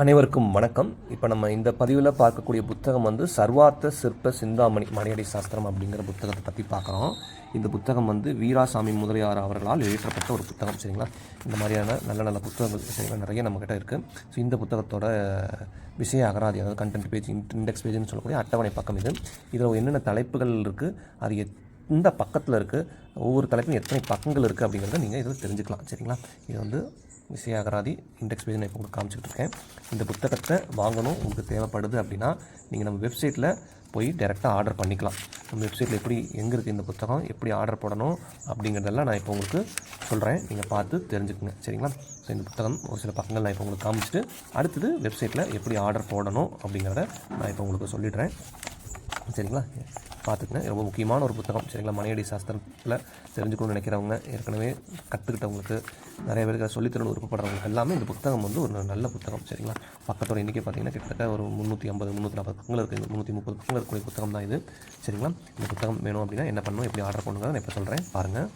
அனைவருக்கும் வணக்கம். இப்போ நம்ம இந்த பதிவில் பார்க்கக்கூடிய புத்தகம் வந்து சர்வார்த்த சிற்ப சிந்தாமணி மணியடி சாஸ்திரம் அப்படிங்கிற புத்தகத்தை பற்றி பார்க்குறோம். இந்த புத்தகம் வந்து வீராசாமி முதலியார் அவர்களால் எழுதப்பட்ட ஒரு புத்தகம். சரிங்களா? இந்த மாதிரியான நல்ல நல்ல புத்தகங்கள் சரிங்களா நிறைய நம்மக்கிட்ட இருக்குது. ஸோ இந்த புத்தகத்தோட விஷய அகராதி, அதாவது கண்டென்ட் பேஜ், இண்டெக்ஸ் பேஜ்னு சொல்லக்கூடிய அட்டவணை பக்கம் இது. இதில் என்னென்ன தலைப்புகள் இருக்குது, அது இந்த பக்கத்தில் இருக்குது, ஒவ்வொரு தலைப்பும் எத்தனை பக்கங்கள் இருக்குது அப்படிங்கிறத நீங்கள் இதில் தெரிஞ்சுக்கலாம். சரிங்களா? இது வந்து விஷய அகராதி இண்டெக்ஸ் பேஜ் நான் இப்போ உங்களுக்கு காமிச்சிட்டு இருக்கேன். இந்த புத்தகத்தை வாங்கணும் உங்களுக்கு தேவைப்படுது அப்படின்னா நீங்கள் நம்ம வெப்சைட்டில் போய் டைரெக்டாக ஆர்டர் பண்ணிக்கலாம். நம்ம வெப்சைட்டில் எப்படி எங்கே இருக்குது இந்த புத்தகம், எப்படி ஆர்டர் போடணும் அப்படிங்கிறதெல்லாம் நான் இப்போ உங்களுக்கு சொல்கிறேன். நீங்கள் பார்த்து தெரிஞ்சுக்குங்க. சரிங்களா? ஸோ இந்த புத்தகம் ஒரு சில பக்கங்கள் நான் இப்போ உங்களுக்கு காமிச்சிட்டு அடுத்தது வெப்சைட்டில் எப்படி ஆர்டர் போடணும் அப்படிங்கிறத நான் இப்போ உங்களுக்கு சொல்லிடுறேன். சரிங்களா? பார்த்துக்குங்க. ரொம்ப முக்கியமான ஒரு புத்தகம். சரிங்களா? மணியடி சாஸ்திரத்தில் தெரிஞ்சுக்கணும்னு நினைக்கிறவங்க, ஏற்கனவே கற்றுக்கிட்டவங்களுக்கு, நிறைய பேருக்கு சொல்லித்தரணும் விருப்பப்படுறவங்களுக்கு எல்லாமே இந்த புத்தகம் வந்து ஒரு நல்ல புத்தகம். சரிங்களா? பக்கத்தோட எண்ணிக்கை பார்த்தீங்கன்னா கிட்டத்தட்ட ஒரு 350 340 பக்கங்கள் இருக்குது. 330 பக்கங்கள் இருக்கக்கூடிய புத்தகம் தான் இது. சரிங்களா? இந்த புத்தகம் வேணும் அப்படின்னா என்ன பண்ணணும், எப்படி ஆர்டர் பண்ணுங்கிறத நான் இப்போ சொல்கிறேன், பாருங்கள்.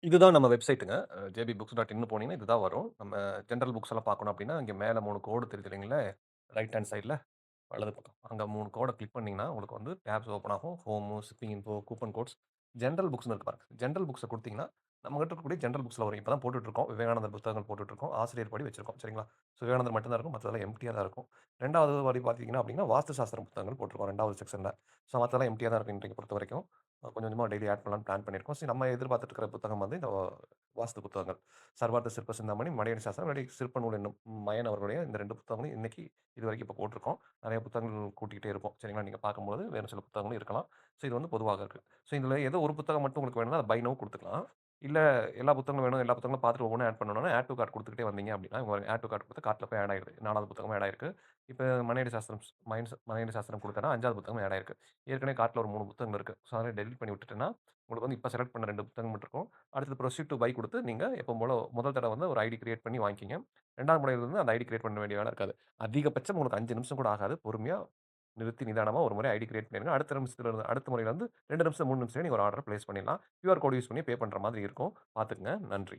இதுதான் நம்ம வெப்சைட்டுங்க. jbbooks.in போனீங்கன்னா இதுதான் வரும். நம்ம ஜென்ரல் புக்ஸ் எல்லாம் பார்க்கணும் அப்படின்னா இங்கே மேலே 3 கோடு தெரியுது இல்லைங்களா, ரைட் ஹேண்ட் சைடில் வலது பக்கம். அங்கே 3 கோட கிளிக் பண்ணிங்கன்னா, உங்களுக்கு வந்து டேப்ஸ் ஓப்பன் ஆகும். Home, shipping info, coupon codes, general புக்ஸ்னு இருக்கு பாருங்க. ஜென்ரல் புக்ஸ குடுத்தீங்கன்னா, நம்மகிட்ட இருக்கக்கூடிய ஜென்ரல் புக்ஸ்ல வரும். இப்ப தான் போட்டுட்ருக்கோம். விவேகானந்தர் புத்தகங்கள் போட்டுட்ருக்கோம். ஆசிரியர் படி வச்சிருக்கோம். சரிங்களா? ஸோ விவேகானந்தர் மட்டும் தான் இருக்கும். மத்ததெல்லாம் எம்ப்டியா தான் இருக்கும். 2வது வரி பார்த்தீங்கன்னா அப்படின்னா, வாஸ்து சாஸ்திரம் புத்தகங்கள் போட்டுருக்கோம் 2வது செக்ஷன்ல. ஸோ மத்ததெல்லாம் எம்ப்டியா தான் இருக்கும் இன்றைக்கு பொறுத்தவரைக்கும். கொஞ்சம் கொஞ்சமா டெய்லி ஆட் பண்ணலாம்னு பிளான் பண்ணியிருக்கோம். சரி, நம்ம எதிர்பார்த்துட்டு இருக்கிற புத்தகம் வந்து இந்த வாஸ்து புத்தகங்கள். சர்வார்த்த சிற்ப சிந்தாமணி, மணியடி சாஸ்திரம், இல்லாட்டி சிற்ப நூல் என்னும் மயன் அவர்களுடைய இந்த 2 புத்தகங்களும் இன்னைக்கு இதுவரைக்கும் இப்போ போட்டிருக்கோம். நிறைய புத்தகங்கள் கூட்டிக்கிட்டே இருப்போம். சரிங்களா? நீங்க பார்க்கும்போது வேறு சில புத்தகங்களும் இருக்கலாம். ஸோ இது வந்து பொதுவாக இருக்கு. ஸோ இதில ஏதோ ஒரு புத்தகம் மட்டும் உங்களுக்கு வேணும்னா, அத பை நவ் குடுத்துக்கலாம். இல்ல எல்லா புத்தகங்களும் வேணும், எல்லா புத்தகங்களும் பார்த்துட்டு ஒவ்வொன்னும் ஆட் பண்ணணும்னா, ஆட் டூ கார்ட் குடுத்துக்கிட்டே வந்தீங்க அப்படின்னா, ஆட் டூ கார்ட் குடுத்து கார்ட்ல போய் ஆட் ஆயிடுது. 4வது புத்தகமும் ஆட் ஆயிருக்கு. இப்ப மணியடி சாஸ்திரம் மணியடி சாஸ்திரம் குடுத்தேன்னா 5வது புத்தகமும் ஆட் ஆயிருக்கு. ஏற்கனவே கார்ட்ல ஒரு 3 புத்தகங்கள் இருக்கு. ஸோ அதெல்லாம் டெலீட் பண்ணி விட்டுட்டேன்னா, உங்களுக்கு வந்து இப்ப செலக்ட் பண்ண 2 புத்தகம் மட்டும் இருக்கும். அடுத்தது ப்ரொசீட் டூ பை குடுத்து நீங்க எப்பவும் போல முதல் தடவ வந்து ஒரு ஐடி கிரியேட் பண்ணி வாங்கிக்கங்க. 2வது முறையில இருந்து அந்த ஐடி கிரியேட் பண்ண வேண்டிய வேலை இருக்காது. அதிகபட்சம் உங்களுக்கு 5 நிமிஷம் கூட ஆகாது. பொறுமையா நிறுத்தி நிதானமா ஒரு முறை ஐடி கிரியேட் பண்ணிருங்க. அடுத்த நிமிஷத்துல இருந்து அடுத்த முறையில இருந்து 2 நிமிஷம், 3 நிமிஷத்துல நீங்க ஒரு ஆர்டர் பிளேஸ் பண்ணிடலாம். கியூஆர் கோட் யூஸ் பண்ணி பே பண்ற மாதிரி இருக்கும். பார்த்துக்கங்க. நன்றி.